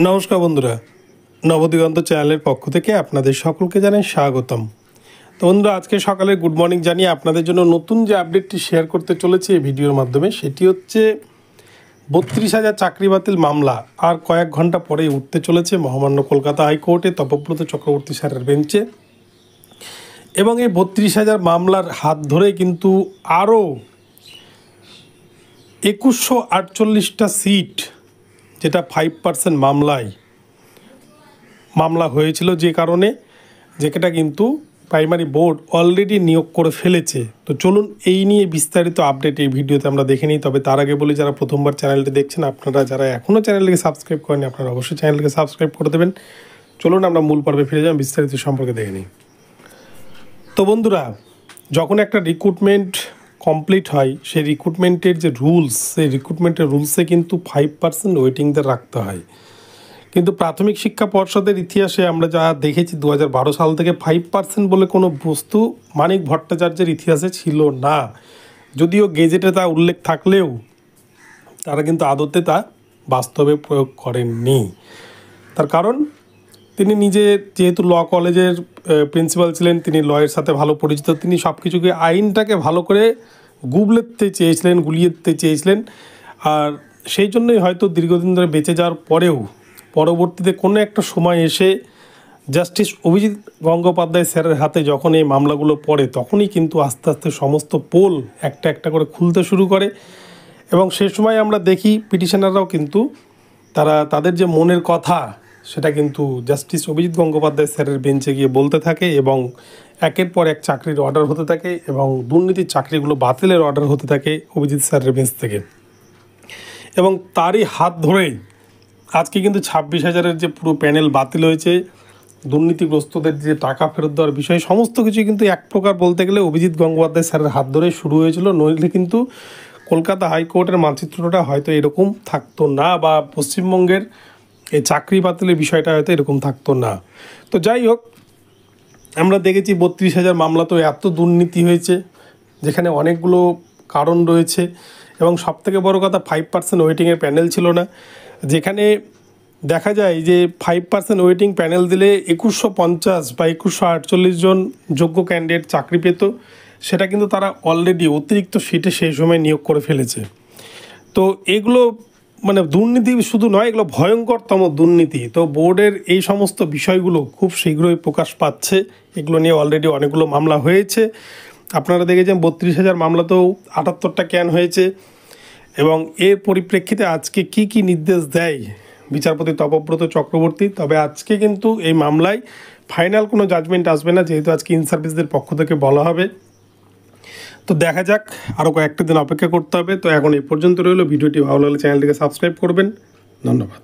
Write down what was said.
নমস্কার বন্ধুরা, নবদিগন্ত চ্যানেলের পক্ষ থেকে আপনাদের সকলকে জানাই স্বাগতম। তো বন্ধুরা, আজকে সকালে গুড মর্নিং জানিয়ে আপনাদের জন্য নতুন যে আপডেটটি শেয়ার করতে চলেছি এই ভিডিওর মাধ্যমে, সেটি হচ্ছে 32,000 চাকরি বাতিল মামলা আর কয়েক ঘন্টা পরেই উঠতে চলেছে মহামান্য কলকাতা হাইকোর্টে তপব্রত চক্রবর্তী স্যারের বেঞ্চে। এবং এই 32,000 মামলার হাত ধরে কিন্তু আরও 2148টা সিট, যেটা 5% মামলা হয়েছিল, যে কারণে যেটা কিন্তু প্রাইমারি বোর্ড অলরেডি নিয়োগ করে ফেলেছে। তো চলুন এই নিয়ে বিস্তারিত আপডেট এই ভিডিওতে আমরা দেখে নিই। তবে তার আগে বলি, যারা প্রথমবার চ্যানেলটি দেখছেন, আপনারা যারা এখনও চ্যানেলটিকে সাবস্ক্রাইব করেনি, আপনারা অবশ্যই চ্যানেলটিকে সাবস্ক্রাইব করে দেবেন। চলুন আমরা মূল পর্বে ফিরে যাই, বিস্তারিত সম্পর্কে দেখে নিই। তো বন্ধুরা, যখন একটা রিক্রুটমেন্ট কমপ্লিট হয়, সেই রিক্রুটমেন্টের যে রুলস, সেই রিক্রুটমেন্টের রুলসে কিন্তু 5% ওয়েটিংদের রাখতে হয়। কিন্তু প্রাথমিক শিক্ষা পর্ষদের ইতিহাসে আমরা যা দেখেছি 2012 সাল থেকে 5% বলে কোনো বস্তু মানিক ভট্টাচার্যের ইতিহাসে ছিল না। যদিও গেজেটে তা উল্লেখ থাকলেও তারা কিন্তু আদতে তা বাস্তবে প্রয়োগ করেননি। তার কারণ, তিনি নিজে যেহেতু ল কলেজের প্রিন্সিপাল ছিলেন, তিনি লয়ের সাথে ভালো পরিচিত, তিনি সব কিছুকে আইনটাকে ভালো করে গুলিয়ে দিতে চেয়েছিলেন। আর সেই জন্যই হয়তো দীর্ঘদিন ধরে বেঁচে যাওয়ার পরেও পরবর্তীতে কোনো একটা সময় এসে জাস্টিস অভিজিৎ গঙ্গোপাধ্যায় স্যারের হাতে যখন এই মামলাগুলো পড়ে, তখনই কিন্তু আস্তে আস্তে সমস্ত পোল একটা একটা করে খুলতে শুরু করে। এবং সে সময় আমরা দেখি পিটিশনাররাও কিন্তু তাদের যে মনের কথা, সেটা কিন্তু জাস্টিস অভিজিৎ গঙ্গোপাধ্যায় স্যারের বেঞ্চে গিয়ে বলতে থাকে, এবং একের পর এক চাকরির অর্ডার হতে থাকে, এবং দুর্নীতির চাকরিগুলো বাতিলের অর্ডার হতে থাকে অভিজিৎ স্যারের বেঞ্চ থেকে। এবং তারই হাত ধরেই আজকে কিন্তু 26,000-এর যে পুরো প্যানেল বাতিল হয়েছে। দুর্নীতিগ্রস্তদের যে টাকা ফেরত দেওয়ার বিষয়, সমস্ত কিছু কিন্তু এক প্রকার বলতে গেলে অভিজিৎ গঙ্গোপাধ্যায় স্যারের হাত ধরে শুরু হয়েছিল। নইলে কিন্তু কলকাতা হাইকোর্টের মানচিত্রটা হয়তো এরকম থাকতো না, বা পশ্চিমবঙ্গের এই চাকরি বাতিলের বিষয়টা হয়তো এরকম থাকতো না। তো যাই হোক, আমরা দেখেছি 32,000 মামলা তো এত দুর্নীতি হয়েছে, যেখানে অনেকগুলো কারণ রয়েছে। এবং সবথেকে বড় কথা, 5% ওয়েটিংয়ের প্যানেল ছিল না, যেখানে দেখা যায় যে 5% ওয়েটিং প্যানেল দিলে 2150 বা 2148 জন যোগ্য ক্যান্ডিডেট চাকরি পেত। সেটা কিন্তু তারা অলরেডি অতিরিক্ত সিটে সেই সময় নিয়োগ করে ফেলেছে। তো এগুলো মানে দুর্নীতি শুধু নয়, এগুলো ভয়ঙ্করতম দুর্নীতি। তো বোর্ডের এই সমস্ত বিষয়গুলো খুব শীঘ্রই প্রকাশ পাচ্ছে। এগুলো নিয়ে অলরেডি অনেকগুলো মামলা হয়েছে। আপনারা দেখেছেন 32,000 মামলাতেও 78টা ক্যান হয়েছে। এবং এর পরিপ্রেক্ষিতে আজকে কি নির্দেশ দেয় বিচারপতি তপব্রত চক্রবর্তী। তবে আজকে কিন্তু এই মামলায় ফাইনাল কোনো জাজমেন্ট আসবে না, যেহেতু আজকে ইন সার্ভিসদের পক্ষ থেকে বলা হবে। তো দেখা যাক, আরও কয়েকটা দিন অপেক্ষা করতে হবে। তো এখন এই পর্যন্ত রইল। ভিডিওটি ভালো লাগলে চ্যানেলটিকে সাবস্ক্রাইব করবেন। ধন্যবাদ।